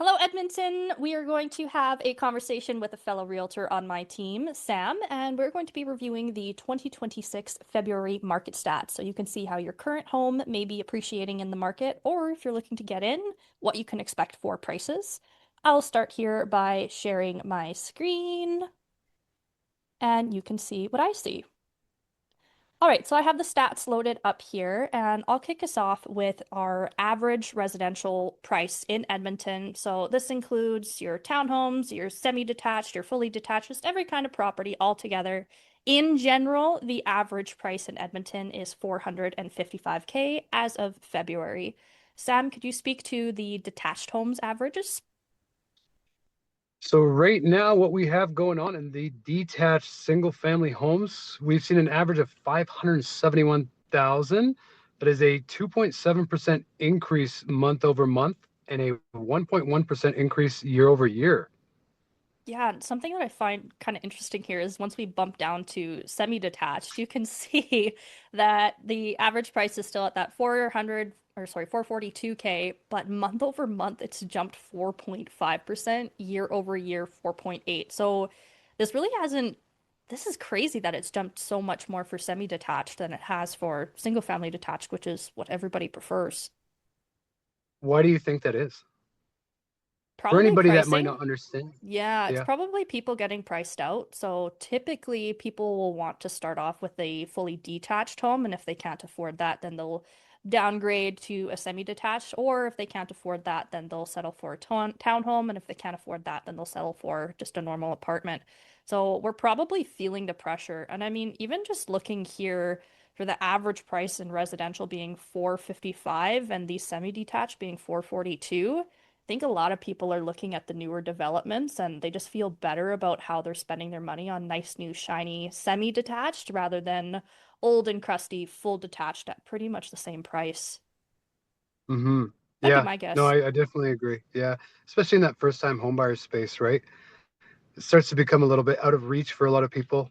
Hello, Edmonton. We are going to have a conversation with a fellow realtor on my team, Sam, and we're going to be reviewing the 2026 February market stats. So you can see how your current home may be appreciating in the market, or if you're looking to get in, what you can expect for prices. I'll start here by sharing my screen, and you can see what I see. All right, so I have the stats loaded up here, and I'll kick us off with our average residential price in Edmonton. So this includes your townhomes, your semi-detached, your fully detached, just every kind of property all together. In general, the average price in Edmonton is 455K as of February. Sam, could you speak to the detached homes averages? So right now, what we have going on in the detached single family homes, we've seen an average of 571,000. That is a 2.7% increase month over month and a 1.1% increase year over year. Yeah, and something that I find kind of interesting here is once we bump down to semi-detached, you can see that the average price is still at that 400 or sorry, 442K, but month over month it's jumped 4.5%, year over year 4.8. So this really hasn't this is crazy that it's jumped so much more for semi-detached than it has for single family detached, which is what everybody prefers. Why do you think that is? For Probably anybody that might pricing. not understand. Yeah, it's Yeah. probably people getting priced out. So typically people will want to start off with a fully detached home, and if they can't afford that, then they'll downgrade to a semi-detached, or if they can't afford that, then they'll settle for a townhome, and if they can't afford that, then they'll settle for just a normal apartment. So we're probably feeling the pressure. And I mean, even just looking here for the average price in residential being 455 and the semi-detached being 442, think a lot of people are looking at the newer developments and they just feel better about how they're spending their money on nice, new, shiny, semi-detached rather than old and crusty, full detached at pretty much the same price. Mm-hmm. That'd be Yeah. my No, guess. I definitely agree. Yeah. Especially in that first time homebuyer space, right? It starts to become a little bit out of reach for a lot of people.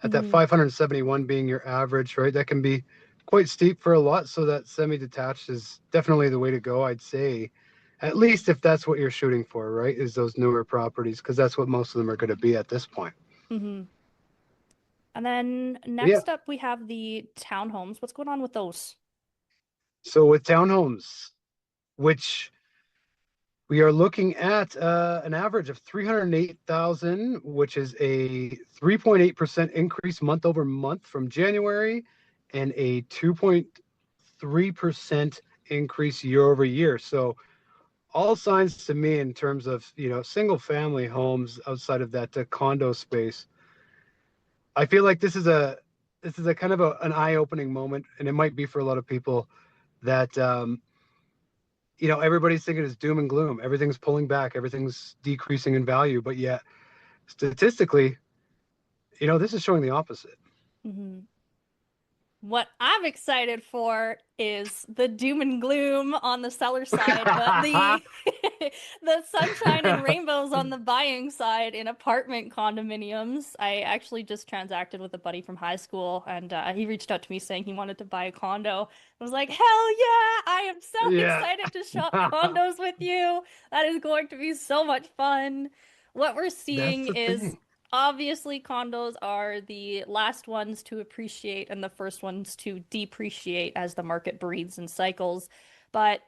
At that Hmm. 571 being your average, right? That can be quite steep for a lot. So that semi-detached is definitely the way to go, I'd say. At least if that's what you're shooting for, right? Is those newer properties, because that's what most of them are going to be at this point. Hmm. And then But yeah. next up, we have the townhomes. What's going on with those? So with townhomes, which we are looking at an average of 308,000, which is a 3.8% increase month over month from January and a 2.3% increase year over year. So all signs to me in terms of, single family homes outside of that condo space. I feel like this is a kind of an eye-opening moment, and it might be for a lot of people that everybody's thinking it's doom and gloom. Everything's pulling back, everything's decreasing in value, but yet statistically, this is showing the opposite. Hmm. What I'm excited for is the doom and gloom on the seller side, but the the sunshine and rainbows on the buying side in apartment condominiums. I actually just transacted with a buddy from high school, and he reached out to me saying he wanted to buy a condo. I was like, hell yeah! I am so Yeah. excited to shop condos with you. That is going to be so much fun. What we're That's seeing the is thing. obviously, condos are the last ones to appreciate and the first ones to depreciate as the market breathes and cycles. But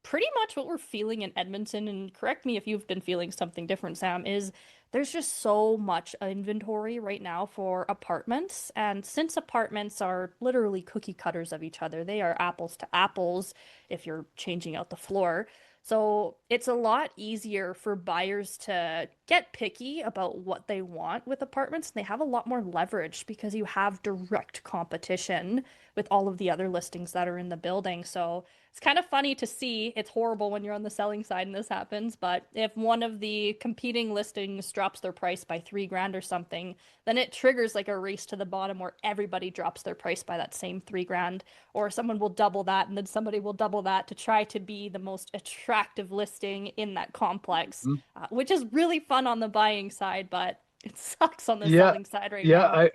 pretty much what we're feeling in Edmonton, and correct me if you've been feeling something different, Sam, is there's just so much inventory right now for apartments. And since apartments are literally cookie cutters of each other, they are apples to apples if you're changing out the floor. So it's a lot easier for buyers to get picky about what they want with apartments. They have a lot more leverage because you have direct competition with all of the other listings that are in the building. So it's kind of funny to see. It's horrible when you're on the selling side and this happens, but if one of the competing listings drops their price by 3 grand or something, then it triggers like a race to the bottom where everybody drops their price by that same 3 grand, or someone will double that and then somebody will double that to try to be the most attractive listing in that complex, Mhm. which is really fun on the buying side, but it sucks on the Yeah. selling side right Yeah. now.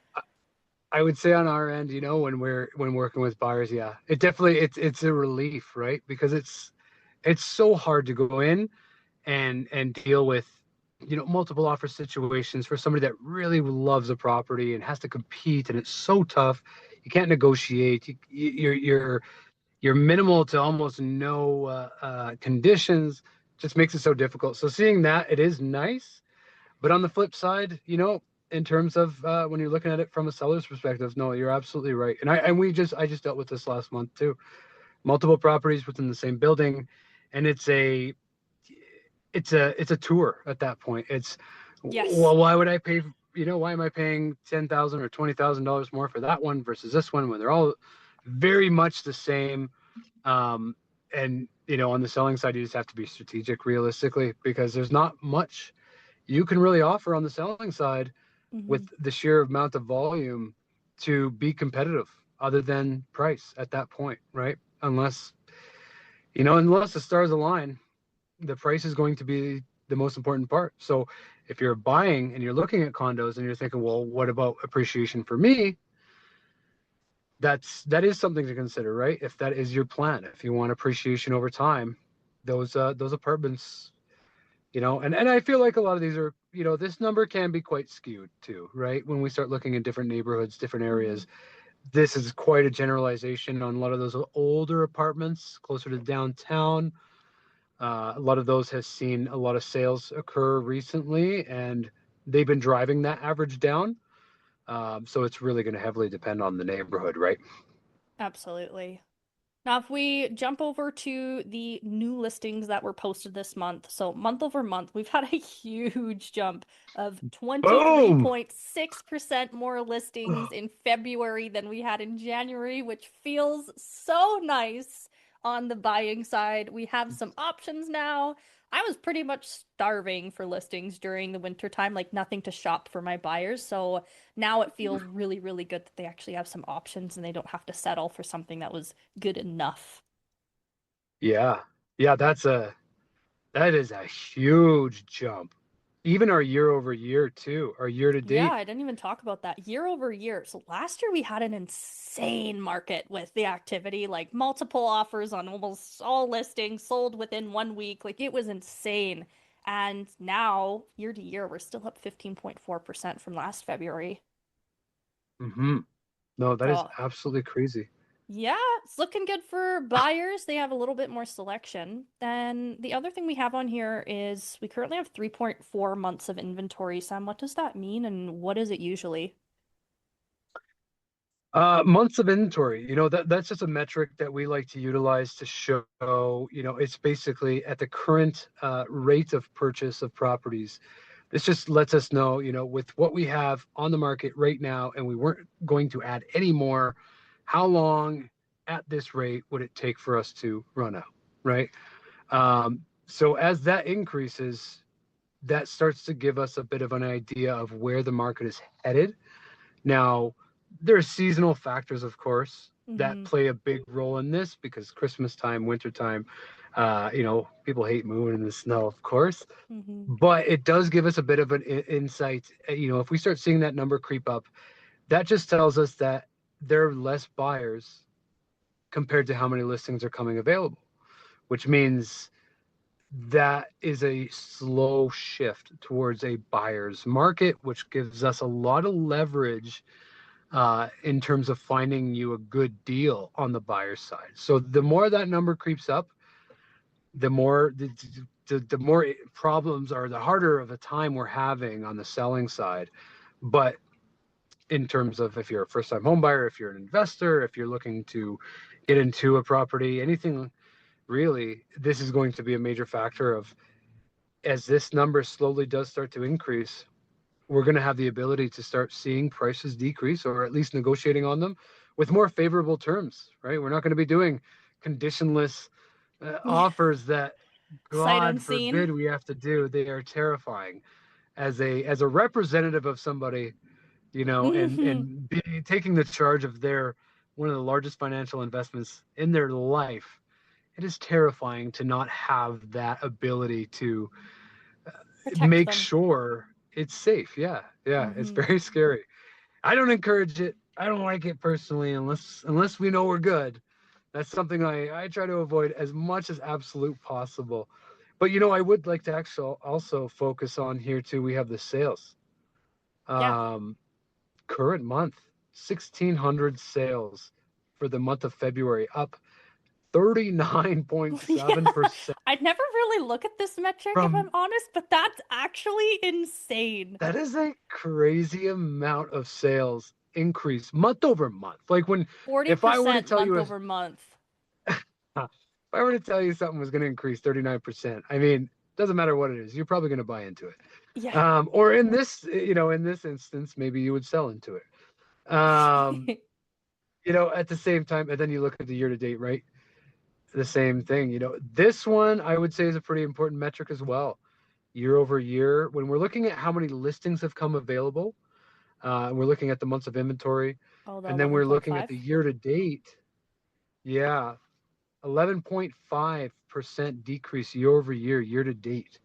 I would say on our end, when working with buyers, yeah, it's a relief, right? Because it's so hard to go in and deal with multiple offer situations for somebody that really loves a property and has to compete, and it's so tough. You can't negotiate. You're minimal to almost no conditions. Just makes it so difficult. So seeing that, it is nice. But on the flip side, in terms of when you're looking at it from a seller's perspective, no, you're absolutely right. I just dealt with this last month too. Multiple properties within the same building, and it's a tour at that point. It's, Yes. well, why would I pay? Why am I paying $10,000 or $20,000 more for that one versus this one when they're all very much the same? And on the selling side, you just have to be strategic, realistically, because there's not much you can really offer on the selling side with Hmm. the sheer amount of volume to be competitive, other than price at that point, right? Unless the stars align, the price is going to be the most important part. So if you're buying and you're looking at condos and you're thinking, well, what about appreciation for me? That is something to consider, right? If that is your plan, if you want appreciation over time, those apartments, and I feel like a lot of these are, this number can be quite skewed too, right? When we start looking in different neighborhoods, different Hmm. areas, this is quite a generalization on a lot of those older apartments closer to downtown. A lot of those has seen a lot of sales occur recently, and they've been driving that average down. So it's really going to heavily depend on the neighborhood, right? Absolutely. Now, if we jump over to the new listings that were posted this month, so month over month, we've had a huge jump of Boom! 23.6% more listings in February than we had in January, which feels so nice on the buying side. We have some options now. I was pretty much starving for listings during the winter time, like nothing to shop for my buyers. So now it feels really, really good that they actually have some options and they don't have to settle for something that was good enough. Yeah, yeah, that is a huge jump. Even our year over year too, our year to Yeah, date. I didn't even talk about that year over year. So last year we had an insane market with the activity, like multiple offers on almost all listings sold within 1 week. Like it was insane. And now, year to year, we're still up 15.4% from last February. Hmm. No, that is So absolutely crazy. yeah, it's looking good for buyers. They have a little bit more selection. Then the other thing we have on here is we currently have 3.4 months of inventory. Sam, what does that mean and what is it usually? Months of inventory, that's just a metric that we like to utilize to show, it's basically at the current rate of purchase of properties. This just lets us know, with what we have on the market right now, and we weren't going to add any more, how long at this rate would it take for us to run out, right? So as that increases, that starts to give us a bit of an idea of where the market is headed. Now, there are seasonal factors, of course, that Mm-hmm. play a big role in this, because Christmas time, winter time, people hate moving in the snow, of course. Mm-hmm. But it does give us a bit of an insight. If we start seeing that number creep up, that just tells us that there are less buyers compared to how many listings are coming available, which means that is a slow shift towards a buyer's market, which gives us a lot of leverage in terms of finding you a good deal on the buyer side. So the more that number creeps up, the more the more problems, or the harder of a time we're having on the selling side. But in terms of, if you're a first time home buyer, if you're an investor, if you're looking to get into a property, anything really, this is going to be a major factor of, as this number slowly does start to increase, we're going to have the ability to start seeing prices decrease, or at least negotiating on them with more favorable terms, right? We're not going to be doing conditionless Yeah. offers that, Sight God unseen. forbid, we have to do. They are terrifying. As a representative of somebody, Mm-hmm. and taking the charge of their one of the largest financial investments in their life, it is terrifying to not have that ability to Protect make them. sure it's safe. Yeah, yeah, it's Mm-hmm. very scary. I don't encourage it. I don't like it personally, unless we know we're good. That's something I try to avoid as much as absolute possible. But I would like to actually also focus on here too. We have the sales. Yeah. Um, Current month, 1,600 sales for the month of February, up Yeah. 39.7% I'd never really look at this metric if I'm from honest, but that's actually insane. that is a crazy amount of sales increase month over month. Like if I were to 40% tell month you over month. if I were to tell you something was going to increase 39%, I mean, doesn't matter what it is, you're probably going to buy into it. Yeah. Or in this instance, maybe you would sell into it. At the same time, and then you look at the year to date, right? The same thing. This one I would say is a pretty important metric as well. Year over year, when we're looking at how many listings have come available, and we're looking at the months of inventory, Oh, the and then we're looking at 11.5? the year to date. Yeah, 11.5% decrease year over year, year to date.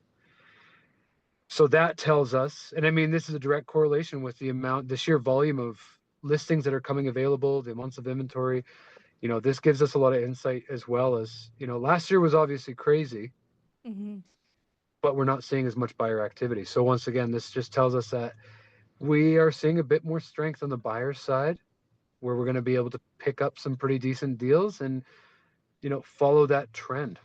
So that tells us, and I mean, this is a direct correlation with the sheer volume of listings that are coming available, the months of inventory. This gives us a lot of insight as well as, last year was obviously crazy, Hmm. but we're not seeing as much buyer activity. So once again, this just tells us that we are seeing a bit more strength on the buyer side, where we're going to be able to pick up some pretty decent deals and, follow that trend.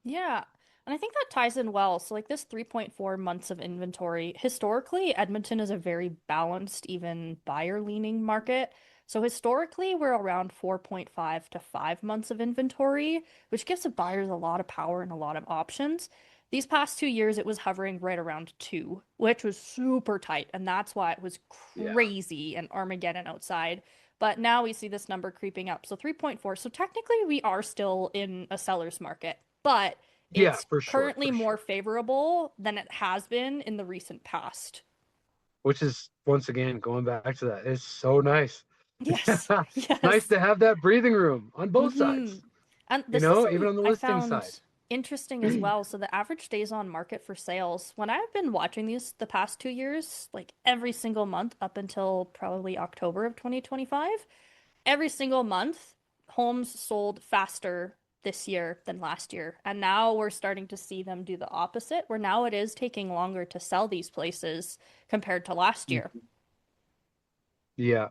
Yeah. And I think that ties in well. So, like this 3.4 months of inventory, historically, Edmonton is a very balanced, even buyer leaning market. So, historically, we're around 4.5 to 5 months of inventory, which gives the buyers a lot of power and a lot of options. These past 2 years, it was hovering right around two, which was super tight. And that's why it was Yeah. crazy and Armageddon outside. But now we see this number creeping up. So 3.4. So technically, we are still in a seller's market, but Yeah, it's for sure, currently for more sure. favorable than it has been in the recent past. Which is once again going back to that. It's so nice. Yes, Nice yes. to have that breathing room on both Hmm. sides, And this is even something on the I listing side. found interesting as well. So the average days on market for sales, when I've been watching these the past 2 years, like every single month up until probably October of 2025, every single month, homes sold faster this year than last year. And now we're starting to see them do the opposite, where now it is taking longer to sell these places compared to last year. Mhm. Yeah,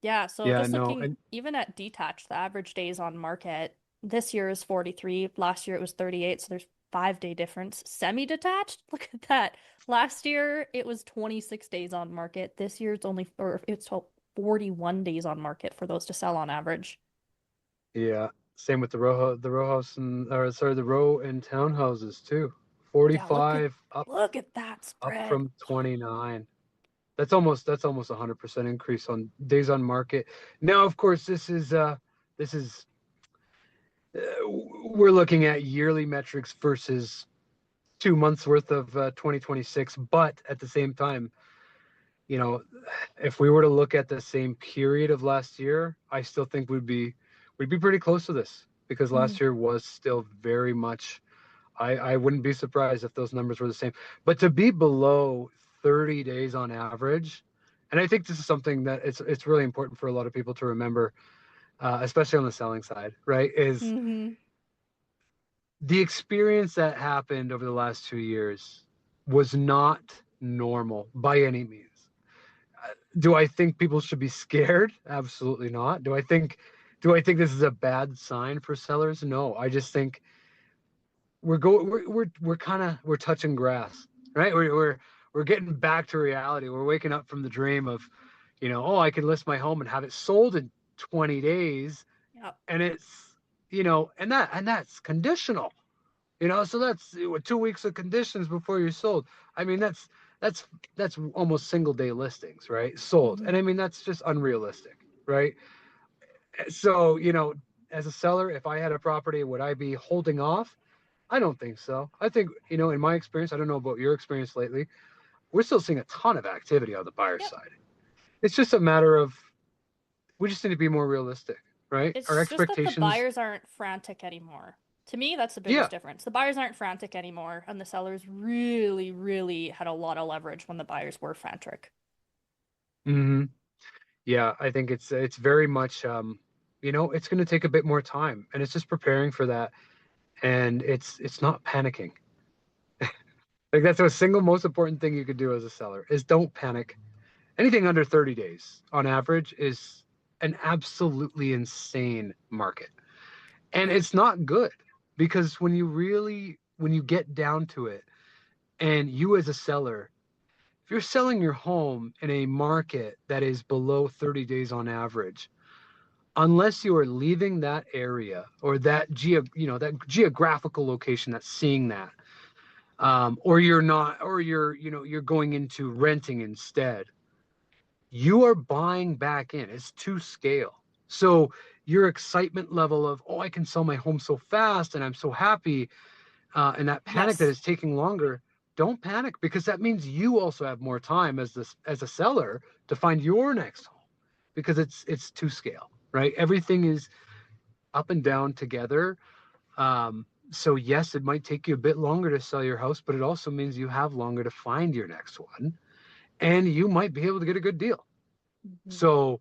Yeah, so yeah, just no, looking and even at detached, the average days on market this year is 43. Last year it was 38, so there's 5 day difference. Semi-detached, look at that. Last year it was 26 days on market. This year it's only, or it's 41 days on market for those to sell on average. yeah, same with the row house and or sorry, the row and townhouses too. Yeah, look at 45 look at that up spread. from 29. That's almost 100% increase on days on market. Now, of course, this is we're looking at yearly metrics versus 2 months worth of 2026, but at the same time, you know, if we were to look at the same period of last year, I still think we'd be pretty close to this because Mm, last year was still very much. I wouldn't be surprised if those numbers were the same, but to be below 30 days on average, and I think this is something that it's really important for a lot of people to remember, especially on the selling side, right? Is hmm. the experience that happened over the last 2 years was not normal by any means. Do I think people should be scared? Absolutely not. Do I think this is a bad sign for sellers? No. I just think we're kind of we're touching grass, right? We're getting back to reality. We're waking up from the dream of, oh, I can list my home and have it sold in 20 days, Yeah. and it's, and that's conditional. So that's 2 weeks of conditions before you're sold. I mean, that's that's almost single day listings, right? Sold. Hmm. And I mean, that's just unrealistic, right? So, as a seller, if I had a property, would I be holding off? I don't think so. I think, in my experience, I don't know about your experience lately, we're still seeing a ton of activity on the buyer Yep. side. It's just a matter of we just need to be more realistic, right? Our It's just that the expectations. buyers aren't frantic anymore. To me, that's the biggest Yeah. difference. The buyers aren't frantic anymore, and the sellers really, really had a lot of leverage when the buyers were frantic. Hmm. Yeah, I think it's very much it's going to take a bit more time, and it's just preparing for that, and it's not panicking. Like that's the single most important thing you could do as a seller is don't panic. Anything under 30 days on average is an absolutely insane market. And Yeah. it's not good because when you get down to it and you as a seller, if you're selling your home in a market that is below 30 days on average, unless you are leaving that area or that geographical location that's seeing that, or you're not, or you're going into renting instead, you are buying back in. It's to scale. So your excitement level of, oh, I can sell my home so fast and I'm so happy, and that panic that Yes. is taking longer, don't panic because that means you also have more time as a seller to find your next home because it's to scale, right? Everything is up and down together. So yes, it might take you a bit longer to sell your house, but it also means you have longer to find your next one, and you might be able to get a good deal. Mhm. So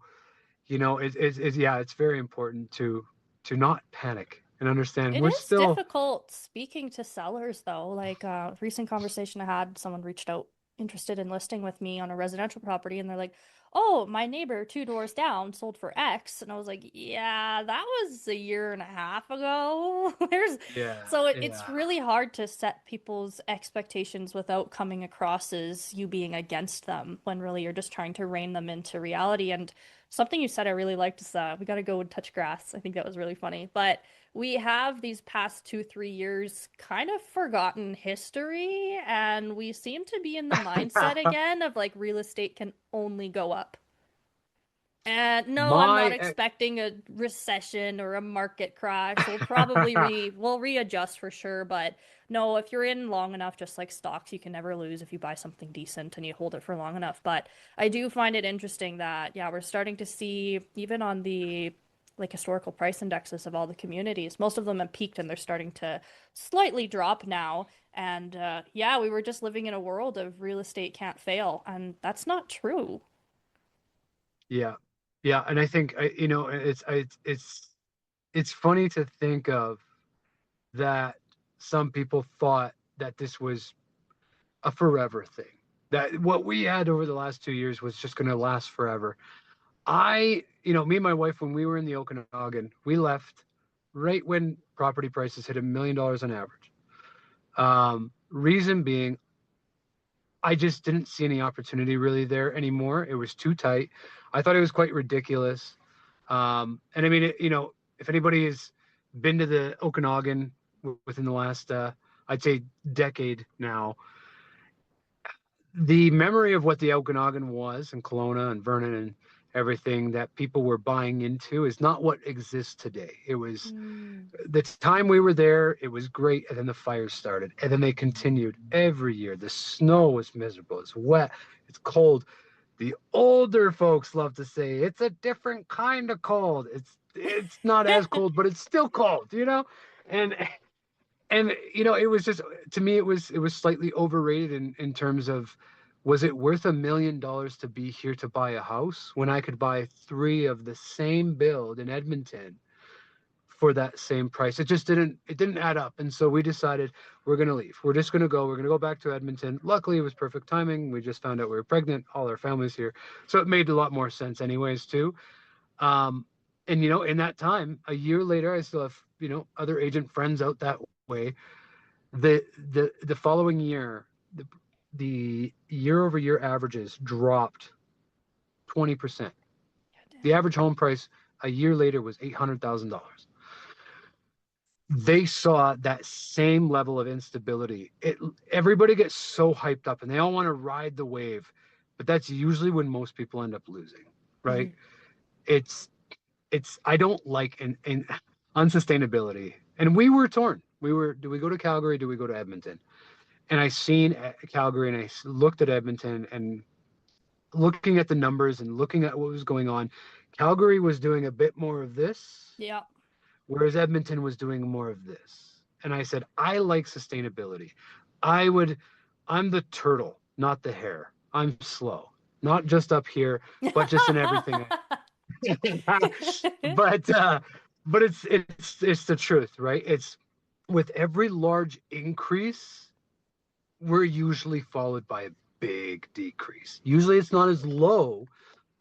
yeah, it's very important to not panic and understand It we're is still. difficult speaking to sellers though. Like recent conversation I had, someone reached out interested in listing with me on a residential property and they're like, "Oh, my neighbor two doors down sold for X." And I was like, "Yeah, that was a year and a half ago." There's Yeah, so it's yeah, really hard to set people's expectations without coming across as you being against them when really you're just trying to rein them into reality. And something you said I really liked is we got to go and touch grass. I think that was really funny. But we have these past 2, 3 years kind of forgotten history, and we seem to be in the mindset again of like real estate can only go up. And no, I'm not my expecting a recession or a market crash. We'll readjust for sure, but no, if you're in long enough, just like stocks, you can never lose if you buy something decent and you hold it for long enough. But I do find it interesting that yeah, we're starting to see even on the like historical price indexes of all the communities, most of them have peaked and they're starting to slightly drop now. And yeah, we were just living in a world of real estate can't fail, and that's not true. Yeah, yeah, and I think it's funny to think of that some people thought that this was a forever thing. That what we had over the last 2 years was just going to last forever. Me and my wife, when we were in the Okanagan, we left right when property prices hit $1 million on average. Reason being, I just didn't see any opportunity really there anymore. It was too tight. I thought it was quite ridiculous. And I mean, if anybody has been to the Okanagan within the last, I'd say, decade now, the memory of what the Okanagan was and Kelowna and Vernon and everything that people were buying into is not what exists today. It was Mm. the time we were there, it was great. And then the fires started. And then they continued every year. The snow was miserable. It's wet. It's cold. The older folks love to say it's a different kind of cold. It's not as cold, but it's still cold, And it was just to me it was slightly overrated in terms of was it worth $1 million to be here to buy a house when I could buy three of the same build in Edmonton for that same price? It didn't add up. And so we decided we're going to leave. We're going to go back to Edmonton. Luckily it was perfect timing. We just found out we were pregnant, all our families here. So it made a lot more sense anyways too. Um, and in that time, a year later, I still have, other agent friends out that way. The following year, the year over year averages dropped 20%. The average home price a year later was $800,000. They saw that same level of instability. Everybody gets so hyped up and they all want to ride the wave, but that's usually when most people end up losing, right? Mhm. It's I don't like in unsustainability. And we were torn. Do we go to Calgary? Do we go to Edmonton? And I seen Calgary and I looked at Edmonton and looking at the numbers and looking at what was going on. Calgary was doing a bit more of this, Yeah. whereas Edmonton was doing more of this. And I said, I like sustainability. I would, I'm the turtle, not the hare. I'm slow, not just up here, but just in everything. but uh, but it's the truth, right? It's with every large increase. we're usually followed by a big decrease. Usually it's not as low.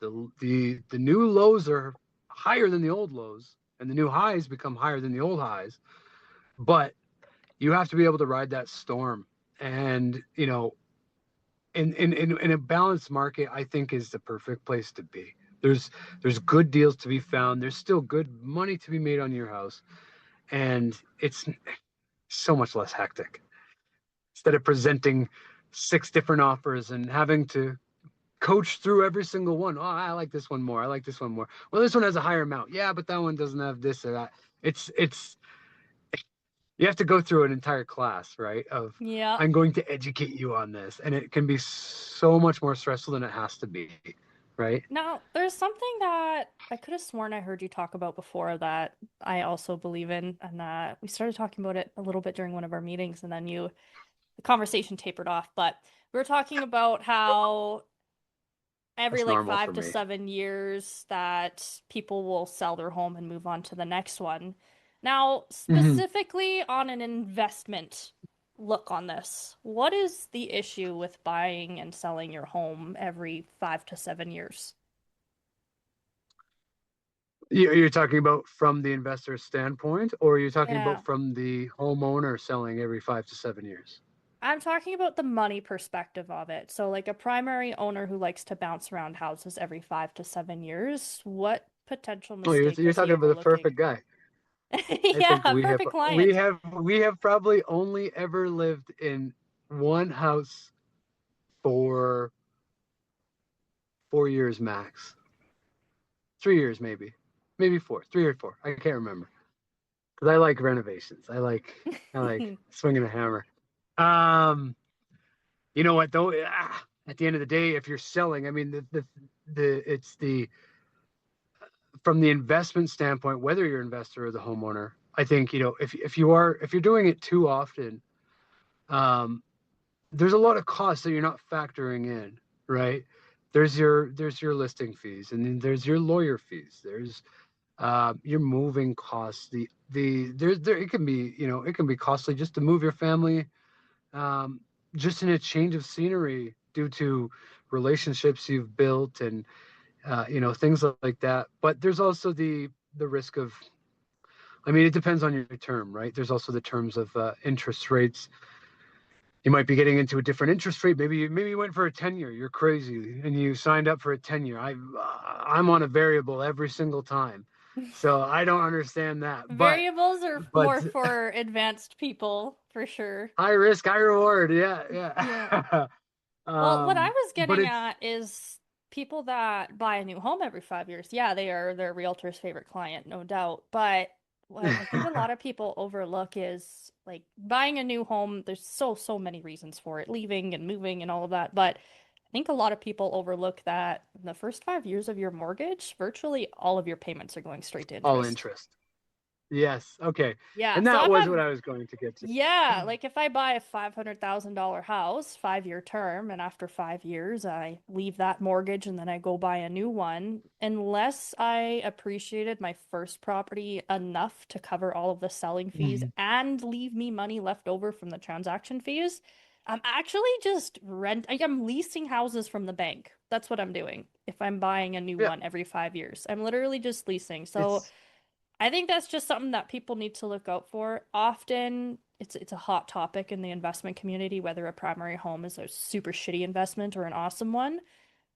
The new lows are higher than the old lows, and the new highs become higher than the old highs. But you have to be able to ride that storm. And in a balanced market, I think is the perfect place to be. There's good deals to be found. There's still good money to be made on your house, and it's so much less hectic. Instead of presenting six different offers and having to coach through every single one. Oh, I like this one more. I like this one more. Well, this one has a higher amount. Yeah, but that one doesn't have this or that. It's you have to go through an entire class, right? Of Yeah. I'm going to educate you on this, and it can be so much more stressful than it has to be, right? Now, there's something that I could have sworn I heard you talk about before that I also believe in, and we started talking about it a little bit during one of our meetings, and then the conversation tapered off. But we were talking about how every That's like normal five for to me. 7 years that people will sell their home and move on to the next one. Now, Mhm. specifically on an investment look on this, what is the issue with buying and selling your home every 5 to 7 years? You're talking about from the investor's standpoint, or you're talking about Yeah. from the homeowner selling every 5 to 7 years? I'm talking about the money perspective of it. So, like a primary owner who likes to bounce around houses every 5 to 7 years, what potential Oh, you're, mistake you're is he talking about the overlooking? perfect guy. I Yeah, think a perfect client. we have probably only ever lived in one house for 4 years max. 3 years maybe four, 3 or 4. I can't remember because I like renovations. I like swinging a hammer. Um, you know what though? At the end of the day, if you're selling, I mean the it's the from the investment standpoint, whether you're an investor or the homeowner, I think if you're doing it too often, um, there's a lot of costs that you're not factoring in, right? There's your listing fees, and then there's your lawyer fees. There's your moving costs. There it can be it can be costly just to move your family, um, just in a change of scenery due to relationships you've built and things like that. But there's also the risk of, I mean, it depends on your term, right? There's also the terms of interest rates. You might be getting into a different interest rate. Maybe you went for a 10 year. You're crazy, and you signed up for a 10 year. I'm on a variable every single time, so I don't understand that. Variables are But more for advanced people, for sure. high risk, high reward. Yeah, Yeah. yeah. Well, what I was But getting it's at is people that buy a new home every 5 years. Yeah, they are their realtor's favorite client, no doubt. But what I think a lot of people overlook is like buying a new home. There's so many reasons for it, leaving and moving and all of that. But I think a lot of people overlook that in the first 5 years of your mortgage, virtually all of your payments are going straight to all interest. interest. Yes. Okay. Yeah, And so that if was what I'm I was going to get to. yeah, like if I buy a $500,000 house, 5 year term, and after 5 years I leave that mortgage and then I go buy a new one, unless I appreciated my first property enough to cover all of the selling fees Mhm. and leave me money left over from the transaction fees, I'm actually just I'm leasing houses from the bank. That's what I'm doing. If I'm buying a new Yeah. one every 5 years, I'm literally just leasing. So It's I think that's just something that people need to look out for. Often it's a hot topic in the investment community, whether a primary home is a super shitty investment or an awesome one.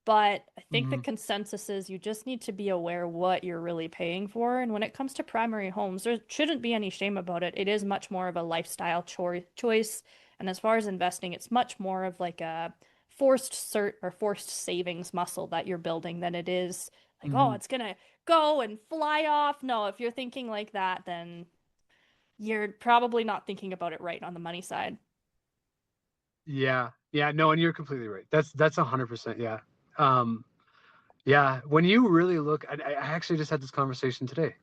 But I think the mhm. consensus is you just need to be aware what you're really paying for. And when it comes to primary homes, there shouldn't be any shame about it. It is much more of a lifestyle choice. And as far as investing, it's much more of like a forced cert or forced savings muscle that you're building than it is like, oh, Mhm. it's gonna go and fly off. No, if you're thinking like that, then you're probably not thinking about it right on the money side. Yeah. Yeah. No, and you're completely right. That's 100%. Yeah. Um, yeah. When you really look, I actually just had this conversation today.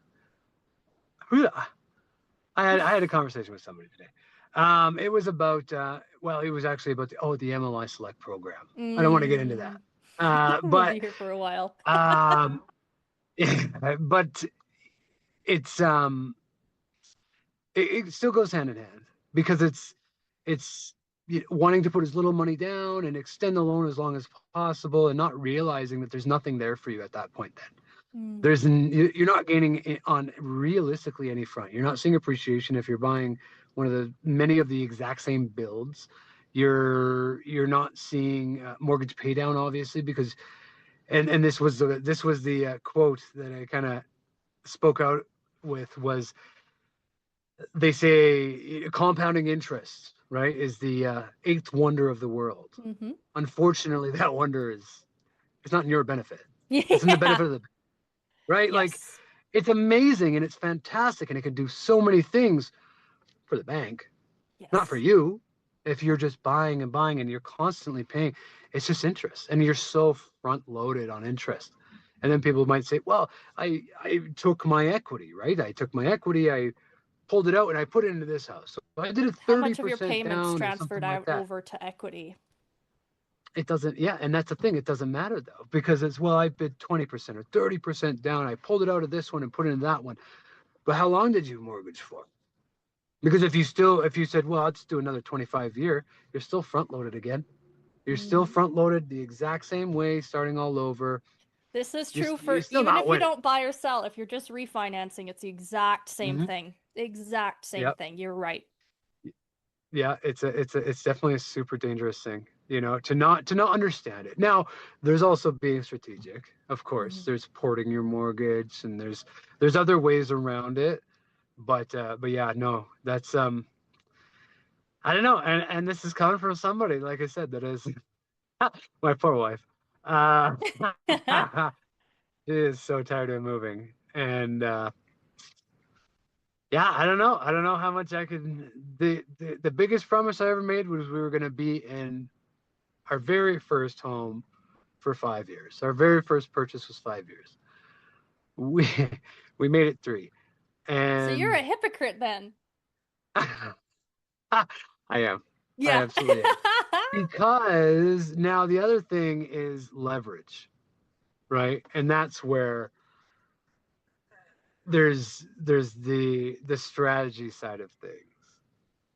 Who I had a conversation with somebody today. It was about well, it was actually about the MLI Select program. I don't want to get into that. Mm. We'll But be here for a while. um, but it's it still goes hand in hand because it's wanting to put as little money down and extend the loan as long as possible, and not realizing that there's nothing there for you at that point. Then Mm. you're not gaining on realistically any front. You're not seeing appreciation if you're buying one of the many of the exact same builds. You're not seeing mortgage pay down, obviously, because and this was the quote that I kind of spoke out with was, they say compounding interest, right, is the eighth wonder of the world. Hmm. Unfortunately, that wonder is, it's not in your benefit. It's in the Yeah. benefit of the, right? Like, Yes. it's amazing and it's fantastic and it can do so many things for the bank, not for Yes. you. If Yeah. you're just buying and buying and you're constantly paying, it's just interest and you're so front loaded on interest. And then people might say, well, I took my equity, right? I took my equity, I pulled it out and I put it into this house. So I did it How much of your 30% payments down or transferred something like out that. over to equity? It doesn't, yeah, and that's the thing. It doesn't matter though, because it's, well, I bid 20% or 30% down. I pulled it out of this one and put it in that one. But how long did you mortgage for? Because if you said, well, let's do another 25 year, you're still front loaded again. You're still Hmm. front loaded the exact same way, starting all over. This is You're, true you're for still even not if you winning. don't buy or sell. If you're just refinancing, it's the exact same Mm-hmm. thing. Exact same Yep. thing. You're right. Yeah, it's definitely a super dangerous thing, to not understand it. Now, there's also being strategic. Of course, Hmm. there's porting your mortgage and there's other ways around it. But yeah, no, that's I don't know. And this is coming from somebody, like I said, that is my poor wife. Uh she is so tired of moving. And yeah, I don't know. I don't know how much I can the biggest promise I ever made was we were gonna be in our very first home for 5 years. Our very first purchase was 5 years. We we made it three, So you're a and hypocrite then. I am. I Yeah. absolutely am. Because now the other thing is leverage, right? And that's where there's the strategy side of things.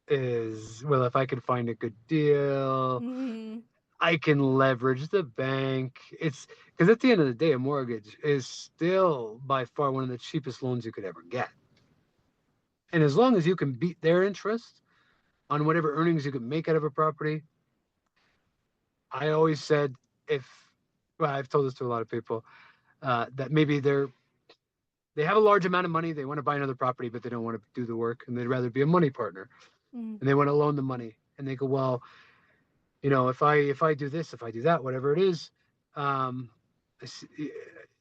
Is, well, if I can find a good deal, Hmm. I can leverage the bank. It's because at the end of the day, a mortgage is still by far one of the cheapest loans you could ever get. And as long as you can beat their interest on whatever earnings you can make out of a property, I always said, if, well, I've told this to a lot of people, that maybe they have a large amount of money, they want to buy another property, but they don't want to do the work, and they'd rather be a money partner, Mm. and they want to loan the money, and they go, well, if I do this, if I do that, whatever it is, um,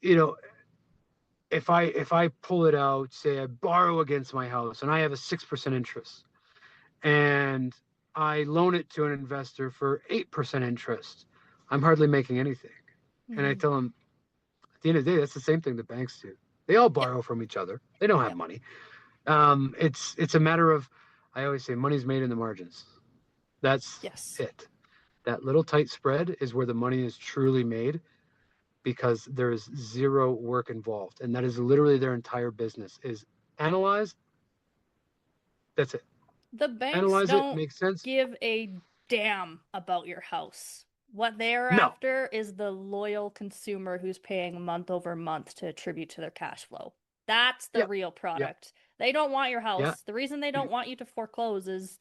you know, if I pull it out, say I borrow against my house, and I have a 6% interest, and I loan it to an investor for 8% interest, I'm hardly making anything. And I Mm. tell them, at the end of the day, that's the same thing the banks do. They all Yep. borrow from each other. They don't have Yep. money. It's a matter of, I always say, money's made in the margins. That's Yes. it. That little tight spread is where the money is truly made, because there is zero work involved, and that is literally their entire business is analyze. That's it. The banks Analyze it. don't Makes sense. give a damn about your house. What they're No. after is the loyal consumer who's paying month over month to attribute to their cash flow. That's the Yep. real Yep. product. They don't want your Yeah. house. The reason they don't want you to foreclose is,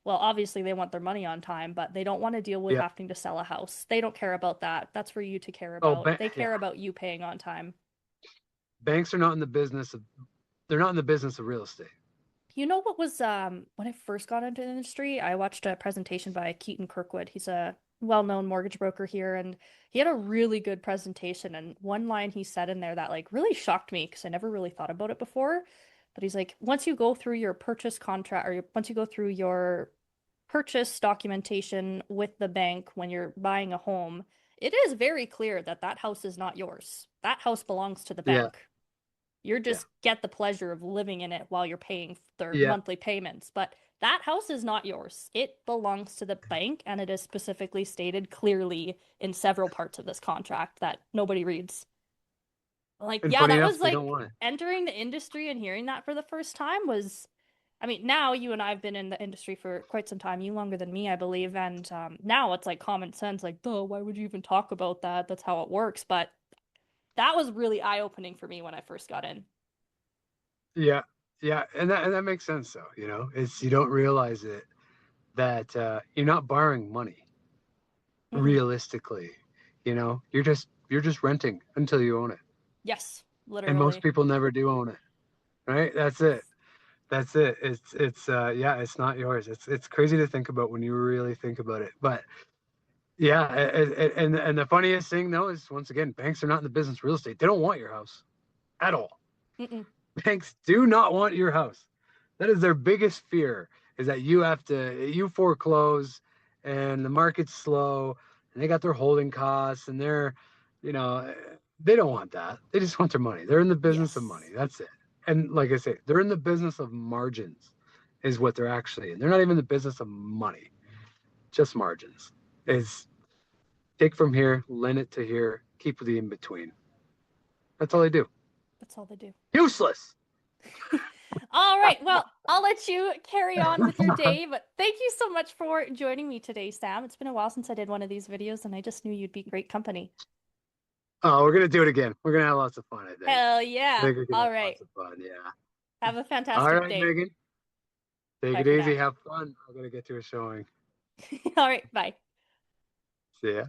well, obviously they want their money on time, but they don't want to deal with Yeah. having to sell a house. They don't care about that. That's for you to care Oh, about. They yeah. care about you paying on time. Banks are not in the business of. They're not in the business of real estate. You know what was when I first got into the industry, I watched a presentation by Keaton Kirkwood. He's a well-known mortgage broker here, and he had a really good presentation. And one line he said in there that like really shocked me because I never really thought about it before. But he's like, once you go through your purchase contract, or once you go through your purchase documentation with the bank when you're buying a home, it is very clear that that house is not yours. That house belongs to the Yeah. bank. You're Yeah. just get the pleasure of living in it while you're paying their Yeah. monthly payments. But that house is not yours. It belongs to the bank, and it is specifically stated clearly in several parts of this contract that nobody reads. Like, And yeah, funny that enough, was they don't like want it. entering the industry and hearing that for the first time was I mean, now you and I have been in the industry for quite some time, you longer than me, I believe, and now it's like common sense, like, duh, why would you even talk about that? That's how it works. But that was really eye-opening for me when I first got in. Yeah, yeah, and that makes sense though. It's you don't realize it that you're not borrowing money Mm-mm. realistically. You're just renting until you own it, Yes, and most literally. people never do own it. Right? That's it. That's it. It's yeah, it's not yours. It's crazy to think about when you really think about it. But yeah, and the funniest thing though is once again, banks are not in the business of real estate. They don't want your house at all. Mm-mm. Banks do not want your house. That is their biggest fear is that you foreclose and the market's slow and they got their holding costs and you know, they don't want that. They just want their money. They're in the business of money. Yes. That's it. And like I say, they're in the business of margins is what they're actually in. They're not even in the business of money, just margins. Is take from here, lend it to here, keep the in between. That's all Yep, they do. that's all they do. Useless. All right, well, I'll let you carry on with your day, but thank you so much for joining me today, Sam. It's been a while since I did one of these videos, and I just knew you'd be great company. Oh, we're gonna do it again. We're gonna have lots of fun, I think. Hell I yeah. think we can All have right. lots of fun. Yeah. Have a All fantastic right, day. Megan. Take Bye it for easy. now. Have fun. I'm gonna get to a showing. All right, bye. See ya.